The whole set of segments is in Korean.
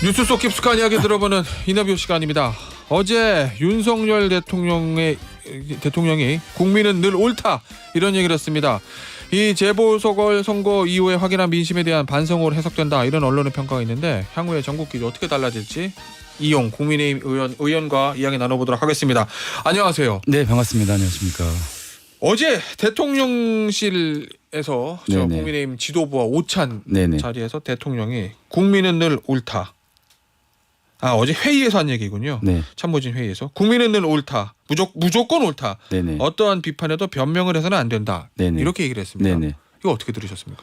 뉴스 속 깊숙한 이야기 들어보는 인터뷰 시간입니다. 어제 윤석열 대통령이 국민은 늘 옳다 이런 얘기를 했습니다. 이 재보궐선거 이후에 확인한 민심에 대한 반성으로 해석된다 이런 언론의 평가가 있는데 향후에 전국 기조 어떻게 달라질지 이용 국민의힘 의원과 이야기 나눠보도록 하겠습니다. 안녕하세요. 네, 반갑습니다. 안녕하십니까. 어제 대통령실에서 저 국민의힘 지도부와 오찬 자리에서 대통령이 국민은 늘 옳다. 어제 회의에서 한 얘기군요. 네. 참모진 회의에서 국민은 늘 옳다. 무조건 옳다. 네네. 어떠한 비판에도 변명을 해서는 안 된다. 네네. 이렇게 얘기를 했습니다. 네네. 이거 어떻게 들으셨습니까?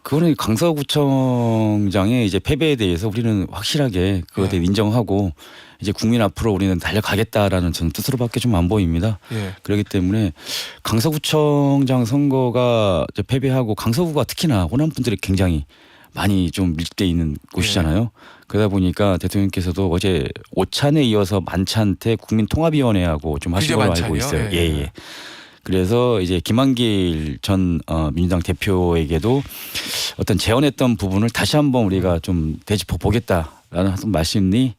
그거는 강서구청장의 이제 패배에 대해서 우리는 확실하게 그것에 대해 인정하고 이제 국민 앞으로 우리는 달려가겠다라는 저는 뜻으로밖에 좀 안 보입니다. 그렇기 때문에 강서구청장 선거가 이제 패배하고 강서구가 특히나 호남 분들이 굉장히 많이 좀 밀집돼 있는 곳이잖아요. 그러다 보니까 대통령께서도 어제 오찬에 이어서 만찬 때 국민통합위원회하고 좀 하신 걸로 알고 있어요. 예. 그래서 이제 김한길 전 민주당 대표에게도 어떤 재언했던 부분을 다시 한번 우리가 좀 되짚어 보겠다라는 말씀이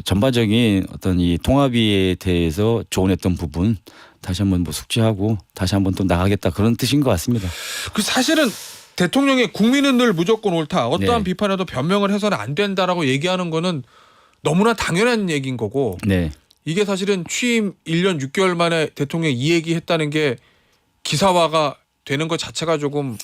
전반적인 어떤 이 통합위에 대해서 조언했던 부분 다시 한번 뭐 숙지하고 다시 한번 또 나가겠다 그런 뜻인 것 같습니다. 그 사실은 대통령이 국민은 늘 무조건 옳다. 어떠한 비판에도 변명을 해서는 안 된다라고 얘기하는 거는 너무나 당연한 얘기인 거고 이게 사실은 취임 1년 6개월 만에 대통령이 이 얘기했다는 게 기사화가 되는 것 자체가 조금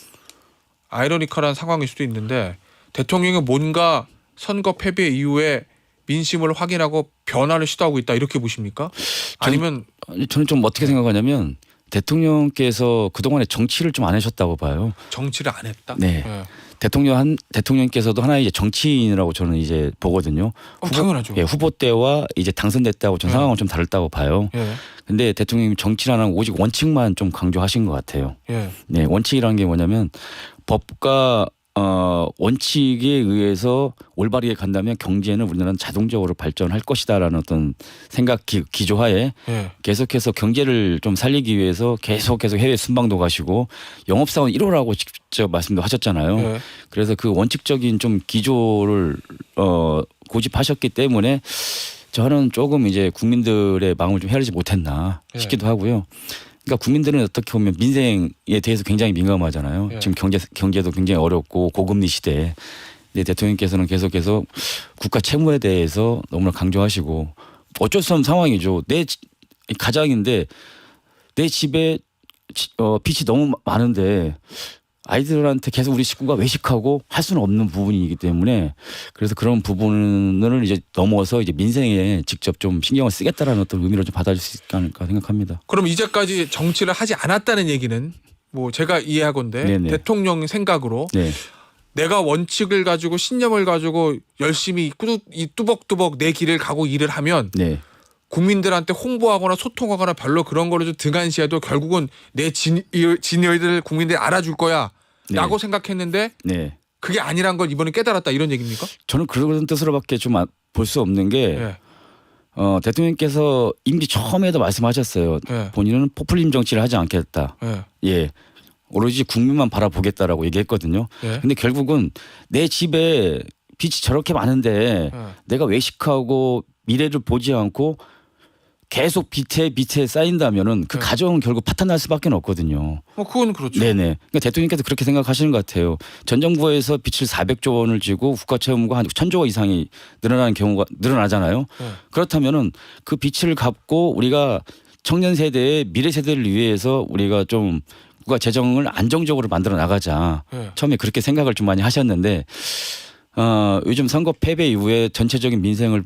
아이러니컬한 상황일 수도 있는데 대통령이 뭔가 선거 패배 이후에 민심을 확인하고 변화를 시도하고 있다 이렇게 보십니까? 아니면 저는 좀 어떻게 생각하냐면 대통령께서 그동안에 정치를 좀 안 하셨다고 봐요. 정치를 안 했다? 네. 대통령께서도 하나의 이제 정치인이라고 저는 이제 보거든요. 당연하죠. 후보 때와 이제 당선됐다고 저는 상황은 좀 다르다고 봐요. 근데 대통령이 정치를 안 하고 오직 원칙만 좀 강조하신 것 같아요. 네, 원칙이라는 게 뭐냐면 법과 원칙에 의해서 올바르게 간다면 경제는 우리나라는 자동적으로 발전할 것이다라는 어떤 생각 기조하에 계속해서 경제를 좀 살리기 위해서 계속 해외 순방도 가시고 영업사원 1호라고 직접 말씀도 하셨잖아요. 그래서 그 원칙적인 좀 기조를 고집하셨기 때문에 저는 조금 이제 국민들의 마음을 좀 헤아리지 못했나 싶기도 하고요. 그러니까 국민들은 어떻게 보면 민생에 대해서 굉장히 민감하잖아요. 지금 경제도 굉장히 어렵고 고금리 시대에. 근데 대통령께서는 계속해서 국가 채무에 대해서 너무나 강조하시고 어쩔 수 없는 상황이죠. 내 가장인데 내 집에 빚이 너무 많은데 아이들한테 계속 우리 식구가 외식하고 할 수는 없는 부분이기 때문에 그래서 그런 부분을 이제 넘어서 이제 민생에 직접 좀 신경을 쓰겠다라는 어떤 의미로 좀 받아줄 수 있지 않을까 생각합니다. 그럼 이제까지 정치를 하지 않았다는 얘기는 뭐 제가 이해하건대 대통령 생각으로 내가 원칙을 가지고 신념을 가지고 열심히 뚜벅뚜벅 내 길을 가고 일을 하면 국민들한테 홍보하거나 소통하거나 별로 그런 거를 좀 등한시해도 결국은 내 진열들 국민들이 알아줄 거야 라고 생각했는데 그게 아니란 걸 이번에 깨달았다 이런 얘기입니까? 저는 그런 뜻으로밖에 좀 볼 수 없는 게 대통령께서 임기 처음에도 말씀하셨어요. 본인은 포퓰리즘 정치를 하지 않겠다. 오로지 국민만 바라보겠다라고 얘기했거든요. 근데 결국은 내 집에 빚이 저렇게 많은데 내가 외식하고 미래를 보지 않고 계속 밑에 쌓인다면은 그 가정은 결국 파탄날 수밖에 없거든요. 그건 그렇죠. 그러니까 대통령께서 그렇게 생각하시는 것 같아요. 전 정부에서 빚을 400조 원을 지고 국가 채무가 한 1,000조 원 이상이 늘어나는 경우가 늘어나잖아요. 그렇다면은 그 빚을 갚고 우리가 청년 세대의 미래 세대를 위해서 우리가 좀 국가 재정을 안정적으로 만들어 나가자. 처음에 그렇게 생각을 좀 많이 하셨는데 요즘 선거 패배 이후에 전체적인 민생을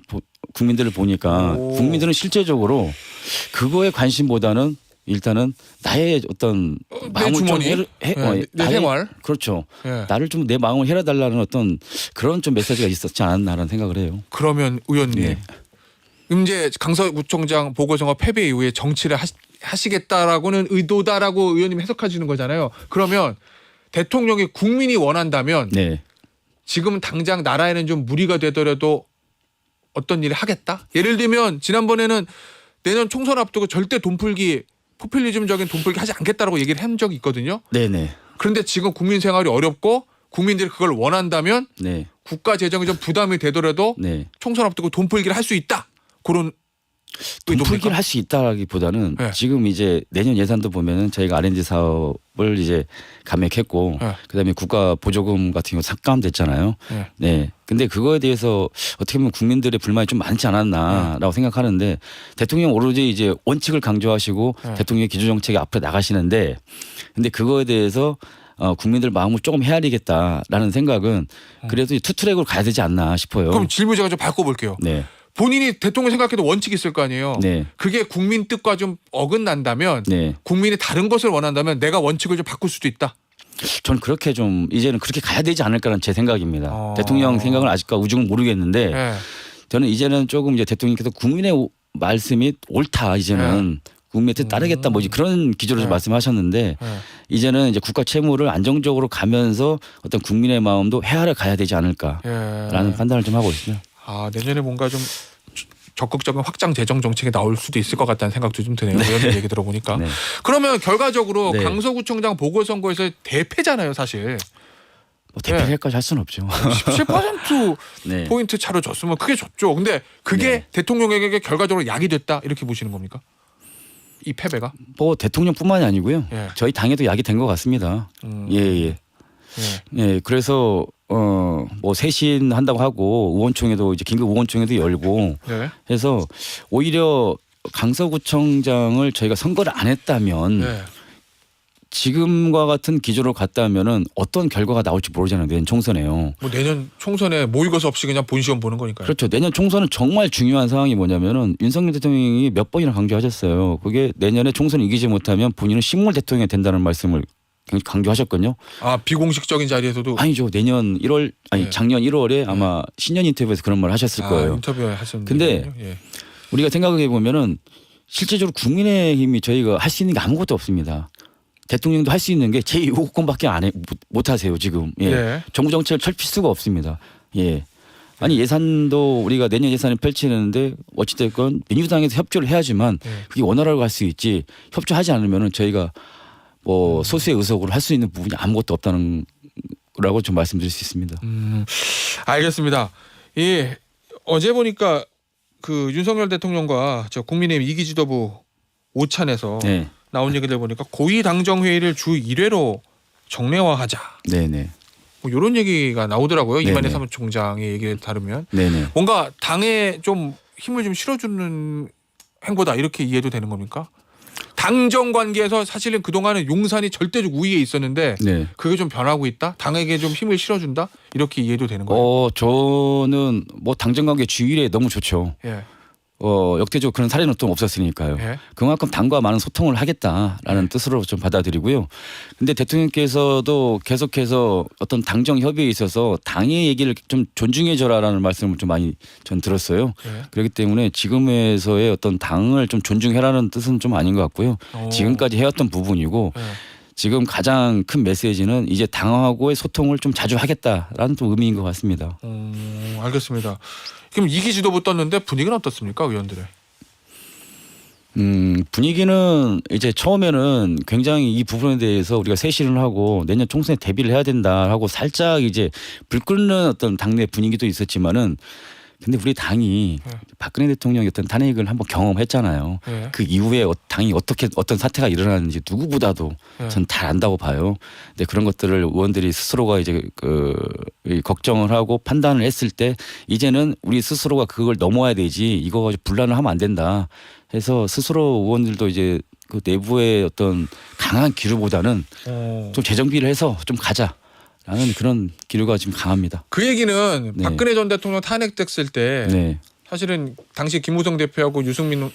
국민들을 보니까 국민들은 실제적으로 그거에 관심보다는 일단은 나의 어떤 마음을 주머니, 좀 내 생활 그렇죠. 나를 좀 내 마음을 해라달라는 어떤 그런 좀 메시지가 있었지 않았나라는 생각을 해요. 그러면 의원님 이제 강서구청장 보궐선거 패배 이후에 정치를 하시겠다라고는 의도다라고 의원님 해석하시는 거잖아요. 그러면 대통령이 국민이 원한다면 지금 당장 나라에는 좀 무리가 되더라도 어떤 일을 하겠다? 예를 들면 지난번에는 내년 총선 앞두고 절대 포퓰리즘적인 돈풀기 하지 않겠다라고 얘기를 한 적이 있거든요. 그런데 지금 국민 생활이 어렵고 국민들이 그걸 원한다면 국가 재정이 좀 부담이 되더라도 네. 총선 앞두고 돈 풀기를 할 수 있다. 그런 돈 풀기를 할 수 있다라기보다는 네. 지금 이제 내년 예산도 보면은 저희가 R&D 사업을 이제 감액했고 네. 그다음에 국가 보조금 같은 거 삭감됐잖아요. 네. 네. 근데 그거에 대해서 어떻게 보면 국민들의 불만이 좀 많지 않았나라고 생각하는데 대통령 오로지 이제 원칙을 강조하시고 대통령의 기조 정책이 앞으로 나가시는데 근데 그거에 대해서 국민들 마음을 조금 헤아리겠다라는 생각은 그래도 투트랙으로 가야 되지 않나 싶어요. 그럼 질문 제가 좀 바꿔볼게요. 네. 본인이 대통령 생각해도 원칙이 있을 거 아니에요. 네. 그게 국민 뜻과 좀 어긋난다면 네. 국민이 다른 것을 원한다면 내가 원칙을 좀 바꿀 수도 있다. 전 그렇게 좀 이제는 그렇게 가야 되지 않을까라는 제 생각입니다. 대통령 생각은 아직까 우중은 모르겠는데 네. 저는 이제는 조금 이제 대통령께서 국민의 말씀이 옳다 이제는 국민의 뜻 따르겠다 뭐 그런 기조로 말씀하셨는데 이제는 이제 국가 채무를 안정적으로 가면서 어떤 국민의 마음도 헤아려 가야 되지 않을까라는 판단을 좀 하고 있어요. 내년에 뭔가 좀 적극적인 확장 재정 정책이 나올 수도 있을 것 같다는 생각도 좀 드네요. 의원님 얘기 들어보니까. 네. 그러면 결과적으로 네. 강서구청장 보궐선거에서 대패잖아요, 사실. 뭐 대패까지 할 수는 없죠. 17% 네. 포인트 차로 졌으면 크게 졌죠. 근데 그게 네. 대통령에게 결과적으로 약이 됐다 이렇게 보시는 겁니까? 이 패배가? 뭐 대통령뿐만이 아니고요. 예. 저희 당에도 약이 된 것 같습니다. 예. 예. 그래서 뭐 쇄신 한다고 하고 의원총회도 이제 긴급 의원총회도 열고 네. 해서 오히려 강서구청장을 저희가 선거를 안 했다면 네. 지금과 같은 기조로 갔다면은 어떤 결과가 나올지 모르잖아요. 내년 총선에요. 뭐 내년 총선에 모의고사 없이 그냥 본시험 보는 거니까요. 그렇죠. 내년 총선은 정말 중요한 상황이 뭐냐면은 윤석열 대통령이 몇 번이나 강조하셨어요. 그게 내년에 총선 이기지 못하면 본인은 식물 대통령이 된다는 말씀을 굉장히 강조하셨거든요. 비공식적인 자리에서도 아니죠. 내년 1월 네. 작년 1월에 아마 신년 인터뷰에서 그런 말을 하셨을 거예요. 인터뷰 하셨는데. 근데 예. 우리가 생각해 보면은 실제적으로 국민의힘이 저희가 할 수 있는 게 아무것도 없습니다. 대통령도 할 수 있는 게 제2호국권밖에 못 하세요 지금. 예. 예. 정부 정책을 펼칠 수가 없습니다. 예. 아니 예산도 우리가 내년 예산을 펼치는데 어찌됐건 민주당에서 협조를 해야지만 그게 원활하게 갈 수 있지 협조하지 않으면은 저희가 뭐 소수의 의석으로 할 수 있는 부분이 아무것도 없다는 라고 좀 말씀드릴 수 있습니다. 알겠습니다. 예. 어제 보니까 그 윤석열 대통령과 저 국민의힘 이기 지도부 오찬에서 네. 나온 얘기를 보니까 고위 당정 회의를 주 1회로 정례화하자. 네네. 뭐 이런 얘기가 나오더라고요. 네네. 이만희 사무총장의 얘기를 다루면 네네. 뭔가 당에 좀 힘을 좀 실어주는 행보다 이렇게 이해도 되는 겁니까? 당정 관계에서 사실은 그동안은 용산이 절대적 우위에 있었는데 네. 그게 좀 변하고 있다. 당에게 좀 힘을 실어준다. 이렇게 이해도 되는 거예요. 저는 뭐 당정 관계 주의에 너무 좋죠. 예. 역대적으로 그런 사례는 또 없었으니까요. 예. 그만큼 당과 많은 소통을 하겠다라는 뜻으로 좀 받아들이고요. 근데 대통령께서도 계속해서 어떤 당정 협의에 있어서 당의 얘기를 좀 존중해줘라라는 말씀을 좀 많이 전 들었어요. 예. 그렇기 때문에 지금에서의 어떤 당을 좀 존중해라는 뜻은 좀 아닌 것 같고요. 지금까지 해왔던 부분이고 예. 지금 가장 큰 메시지는 이제 당하고의 소통을 좀 자주 하겠다라는 또 의미인 것 같습니다. 알겠습니다. 그럼 이기 지도부 떴는데 분위기는 어떻습니까, 의원들의? 분위기는 이제 처음에는 굉장히 이 부분에 대해서 우리가 쇄신을 하고 내년 총선에 대비를 해야 된다 하고 살짝 이제 불 끄는 어떤 당내 분위기도 있었지만은 근데 우리 당이 박근혜 대통령이 어떤 탄핵을 한번 경험했잖아요. 예. 그 이후에 당이 어떤 사태가 일어나는지 누구보다도 전 잘 안다고 봐요. 근데 그런 것들을 의원들이 스스로가 이제 걱정을 하고 판단을 했을 때 이제는 우리 스스로가 그걸 넘어야 되지 이거 가지고 분란을 하면 안 된다 해서 스스로 의원들도 이제 그 내부의 어떤 강한 기류보다는 좀 재정비를 해서 좀 가자. 라는 그런 기류가 지금 강합니다. 그 얘기는 네. 박근혜 전 대통령 탄핵됐을 때 네. 사실은 당시 김무성 대표하고 유승민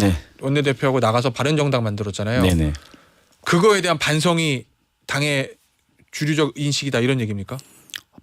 네. 원내대표하고 나가서 바른정당 만들었잖아요. 네네. 그거에 대한 반성이 당의 주류적 인식이다 이런 얘기입니까?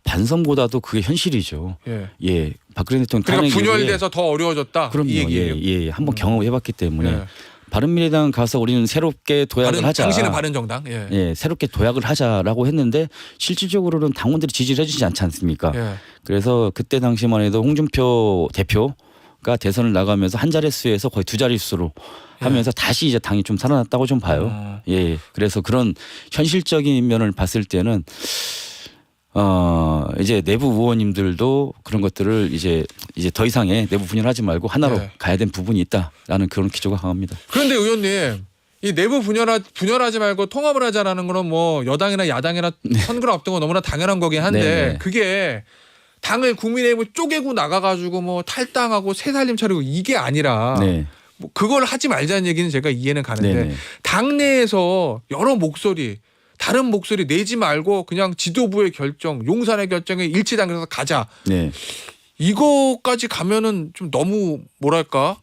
반성보다도 그게 현실이죠. 예. 예. 박근혜 대통령 그러니까 탄핵 이후에 분열돼서 더 어려워졌다. 그럼요. 이 얘기예요. 예. 한번 경험해봤기 때문에 예. 바른미래당 가서 우리는 새롭게 도약을 하자. 당신은 바른정당. 예. 예, 새롭게 도약을 하자라고 했는데 실질적으로는 당원들이 지지를 해주지 않지 않습니까? 예. 그래서 그때 당시만 해도 홍준표 대표가 대선을 나가면서 한 자릿수에서 거의 두 자릿수로 하면서 다시 이제 당이 좀 살아났다고 좀 봐요. 예, 그래서 그런 현실적인 면을 봤을 때는 이제 내부 의원님들도 그런 것들을 이제 더 이상의 내부 분열하지 말고 하나로 네. 가야 되는 부분이 있다라는 그런 기조가 강합니다. 그런데 의원님 이 내부 분열하지 말고 통합을 하자라는 거는 뭐 여당이나 야당이나 선거를 앞두고 너무나 당연한 거긴 한데 네네. 그게 당을 국민의힘을 쪼개고 나가가지고 뭐 탈당하고 새살림 차리고 이게 아니라 네. 뭐 그걸 하지 말자는 얘기는 제가 이해는 가는데 네네. 당내에서 여러 목소리 다른 목소리 내지 말고 그냥 지도부의 결정 용산의 결정에 일치당해서 가자. 네. 이거까지 가면은 좀 너무 뭐랄까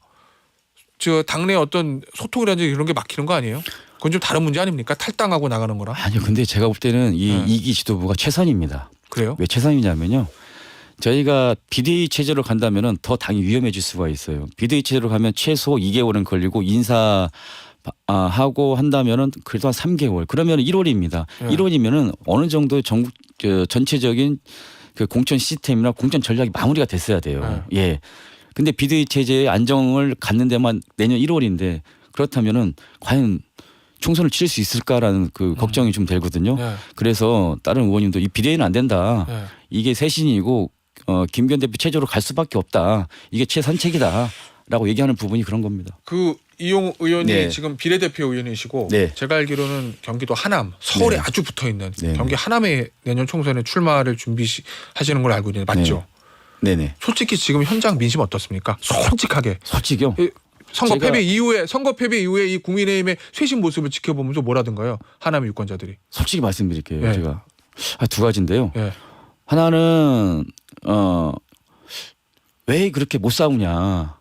저 당내 어떤 소통이라든지 이런 게 막히는 거 아니에요? 그건 좀 다른 문제 아닙니까? 탈당하고 나가는 거랑. 아니요. 근데 제가 볼 때는 이 2기 지도부가 최선입니다. 그래요? 왜 최선이냐면요. 저희가 비대위 체제로 간다면은 더 당이 위험해질 수가 있어요. 비대위 체제로 가면 최소 2개월은 걸리고 인사 하고 한다면은 그래도 한 3개월. 그러면 1월입니다. 1월이면은 어느 정도 전국 전체적인 그 공천 시스템이나 공천 전략이 마무리가 됐어야 돼요. 예. 근데 비대위 체제의 안정을 갖는 데만 내년 1월인데 그렇다면은 과연 총선을 치를 수 있을까라는 그 걱정이 좀 되거든요. 그래서 다른 의원님도 이 비대위는 안 된다. 이게 쇄신이고 김기현 대표 체제로 갈 수밖에 없다. 이게 최선책이다라고 얘기하는 부분이 그런 겁니다. 그 이용 의원이 네. 지금 비례대표 의원이시고 네. 제가 알기로는 경기도 하남, 서울에 네. 아주 붙어 있는 네. 경기 하남에 내년 총선에 출마를 준비하시는 걸로 알고 있는데 맞죠? 네네. 솔직히 지금 현장 민심 어떻습니까? 솔직하게. 솔직히요. 선거 제가- 패배 이후에 이 국민의힘의 쇄신 모습을 지켜보면서 뭐라든가요? 하남 유권자들이. 솔직히 말씀드릴게요. 네. 제가 두 가지인데요. 예. 하나는 왜 그렇게 못 싸우냐.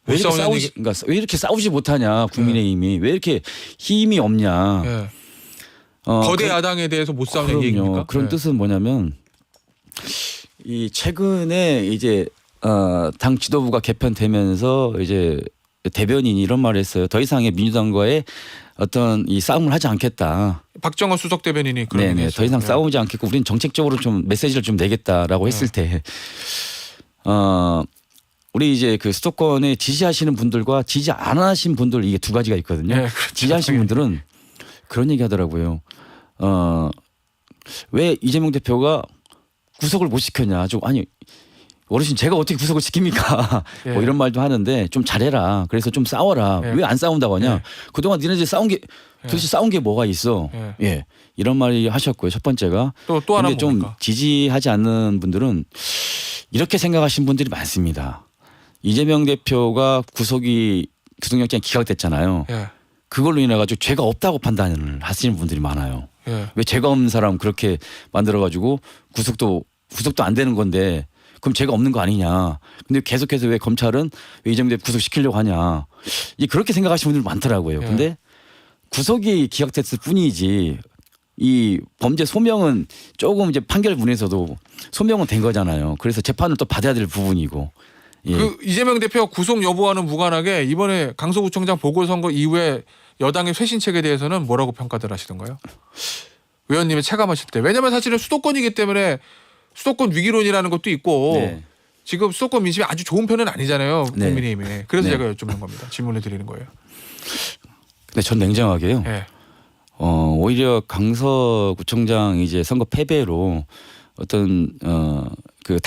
왜 이렇게 싸우냐는 그러니까 왜 이렇게 싸우지 못하냐 국민의힘이 왜 이렇게 힘이 없냐. 예. 거대 그- 야당에 대해서 못 싸우는 그럼요. 얘기입니까? 그런 예. 뜻은 뭐냐면 이 최근에 이제 당 지도부가 개편되면서 이제 대변인이 이런 말을 했어요. 더 이상의 민주당과의 어떤 이 싸움을 하지 않겠다. 박정호 수석 대변인이 그런 네네. 얘기했어요. 더 이상 예. 싸우지 않겠고 우리는 정책적으로 좀 메시지를 좀 내겠다라고 했을 때 우리 이제 그 수도권에 지지하시는 분들과 지지 안 하신 분들 이게 두 가지가 있거든요. 예, 그렇죠. 지지하신 분들은 그런 얘기 하더라고요. 왜 이재명 대표가 구속을 못 시켰냐. 아니 어르신 제가 어떻게 구속을 시킵니까? 예. 뭐 이런 말도 하는데 좀 잘해라. 그래서 좀 싸워라. 예. 왜 안 싸운다고 하냐. 예. 그동안 니네들 싸운 게 도대체 싸운 게 뭐가 있어. 예. 예. 이런 말이 하셨고요. 첫 번째가. 또 하나 근데 좀 뭡니까? 지지하지 않는 분들은 이렇게 생각하시는 분들이 많습니다. 이재명 대표가 구속영장이 기각됐잖아요. 예. 그걸로 인해 가지고 죄가 없다고 판단을 하시는 분들이 많아요. 예. 왜 죄가 없는 사람 그렇게 만들어 가지고 구속도 안 되는 건데 그럼 죄가 없는 거 아니냐. 근데 계속해서 왜 검찰은 왜 이재명 대표 구속시키려고 하냐. 그렇게 생각하시는 분들 많더라고요. 예. 근데 구속이 기각됐을 뿐이지 이 범죄 소명은 조금 이제 판결문에서도 소명은 된 거잖아요. 그래서 재판을 또 받아야 될 부분이고. 예. 그 이재명 대표가 구속 여부와는 무관하게 이번에 강서구청장 보궐선거 이후에 여당의 쇄신책에 대해서는 뭐라고 평가들 하시던가요? 의원님이 체감하실 때. 왜냐하면 사실은 수도권이기 때문에 수도권 위기론이라는 것도 있고 네. 지금 수도권 민심이 아주 좋은 편은 아니잖아요. 네. 국민의힘이. 그래서 네. 제가 여쭙는 겁니다. 질문을 드리는 거예요. 근데 전 냉정하게요. 예. 오히려 강서구청장 이제 선거 패배로 어떤 그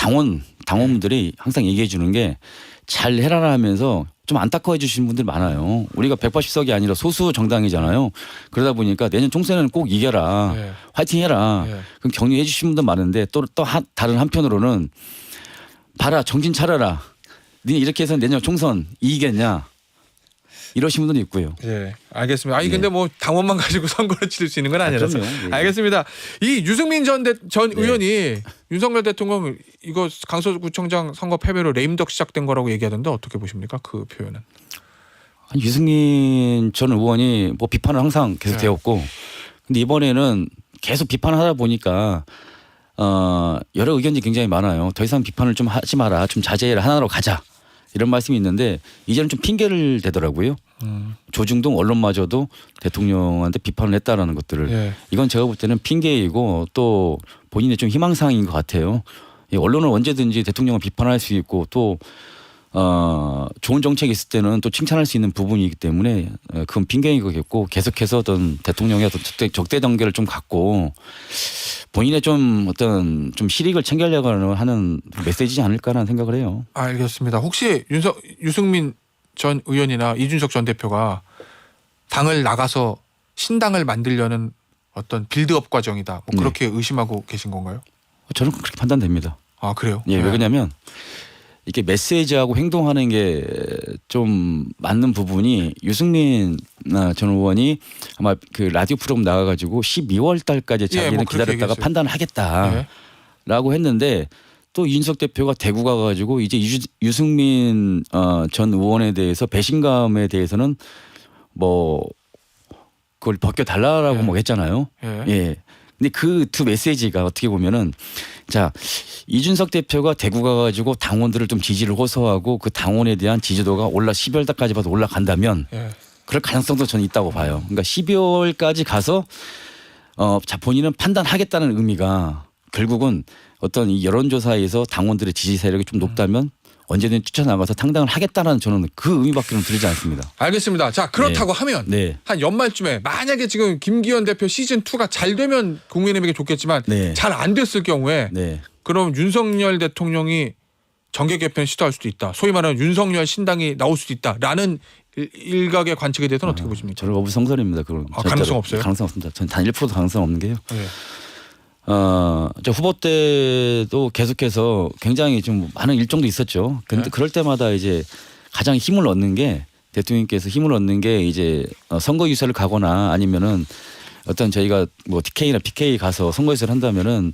당원분들이 항상 얘기해 주는 게 잘 해라라 하면서 좀 안타까워해 주시는 분들 많아요. 우리가 180석이 아니라 소수 정당이잖아요. 그러다 보니까 내년 총선에는 꼭 이겨라. 예. 화이팅 해라. 예. 그럼 격려해 주시는 분들 많은데 또 다른 한편으로는 봐라 정신 차려라. 니 이렇게 해서 내년 총선 이기겠냐. 이러신 분들도 있고요. 예, 알겠습니다. 근데 뭐 당원만 가지고 선거를 치를 수 있는 건 아니라서. 그럼요. 예. 알겠습니다. 이 유승민 전 네. 의원이 윤석열 대통령 이거 강서구청장 선거 패배로 레임덕 시작된 거라고 얘기하던데 어떻게 보십니까? 그 표현은. 아니, 유승민 전 의원이 뭐 비판을 항상 계속 네. 되었고, 근데 이번에는 계속 비판을 하다 보니까 여러 의견이 굉장히 많아요. 더 이상 비판을 좀 하지 마라, 좀 자제해라, 하나로 가자. 이런 말씀이 있는데 이제는 좀 핑계를 대더라고요. 조중동 언론마저도 대통령한테 비판을 했다라는 것들을. 예. 이건 제가 볼 때는 핑계이고 또 본인의 좀 희망사항인 것 같아요. 이 언론은 언제든지 대통령을 비판할 수 있고 또 좋은 정책이 있을 때는 또 칭찬할 수 있는 부분이기 때문에 그건 핑계이겠고 계속해서 어떤 대통령의 어떤 적대 관계를 좀 갖고 본인의 좀 어떤 좀 실익을 챙기려고 하는 메시지지 않을까라는 생각을 해요. 알겠습니다. 혹시 유승민 전 의원이나 이준석 전 대표가 당을 나가서 신당을 만들려는 어떤 빌드업 과정이다. 뭐 그렇게 의심하고 계신 건가요? 저는 그렇게 판단됩니다. 아 그래요? 예, 왜 그러냐면 이게 메시지하고 행동하는 게 좀 맞는 부분이 유승민 전 의원이 아마 그 라디오 프로그램 나가가지고 12월 달까지 자기는 뭐 기다렸다가 판단을 하겠다라고 했는데 또 이준석 대표가 대구 가가지고 이제 유승민 전 의원에 대해서 배신감에 대해서는 뭐 그걸 벗겨달라라고 뭐 했잖아요. 예. 근데 그 두 메시지가 어떻게 보면은 자 이준석 대표가 대구 가가지고 당원들을 좀 지지를 호소하고 그 당원에 대한 지지도가 12월 달까지 봐도 올라간다면 그럴 가능성도 저는 있다고 봐요. 그러니까 12월까지 가서 자 본인은 판단하겠다는 의미가 결국은 어떤 이 여론조사에서 당원들의 지지 세력이 좀 높다면 언제든 뛰쳐나가서 당당을 하겠다는 저는 그 의미밖에는 들리지 않습니다. 알겠습니다. 자 그렇다고 하면 한 연말쯤에 만약에 지금 김기현 대표 시즌2가 잘 되면 국민의힘에게 좋겠지만 잘 안 됐을 경우에 그럼 윤석열 대통령이 정계 개편 시도할 수도 있다. 소위 말하는 윤석열 신당이 나올 수도 있다라는 일각의 관측에 대해서는 어떻게 보십니까? 저는 어부성설입니다. 그건 가능성 없어요? 가능성 없습니다. 전 단 1%도 가능성 없는 게요. 저 후보 때도 계속해서 굉장히 좀 많은 일정도 있었죠. 근데 그럴 때마다 이제 가장 힘을 얻는 게 대통령께서 힘을 얻는 게 이제 선거 유세를 가거나 아니면은 어떤 저희가 뭐 TK나 PK 가서 선거 유세를 한다면은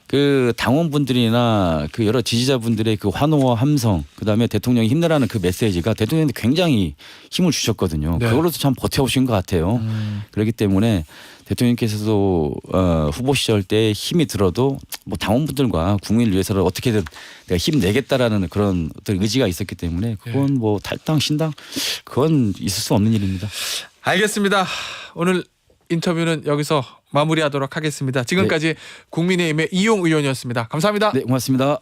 그 당원분들이나 그 여러 지지자분들의 그 환호와 함성 그다음에 대통령이 힘내라는 그 메시지가 대통령한테 굉장히 힘을 주셨거든요. 그걸로도 참 버텨오신 것 같아요. 그렇기 때문에 대통령께서도 후보 시절 때 힘이 들어도 뭐 당원분들과 국민을 위해서는 어떻게든 내가 힘내겠다라는 그런 어떤 의지가 있었기 때문에 그건 뭐 탈당 신당 그건 있을 수 없는 일입니다. 알겠습니다. 오늘 인터뷰는 여기서 마무리하도록 하겠습니다. 지금까지 국민의힘의 이용 의원이었습니다. 감사합니다. 네, 고맙습니다.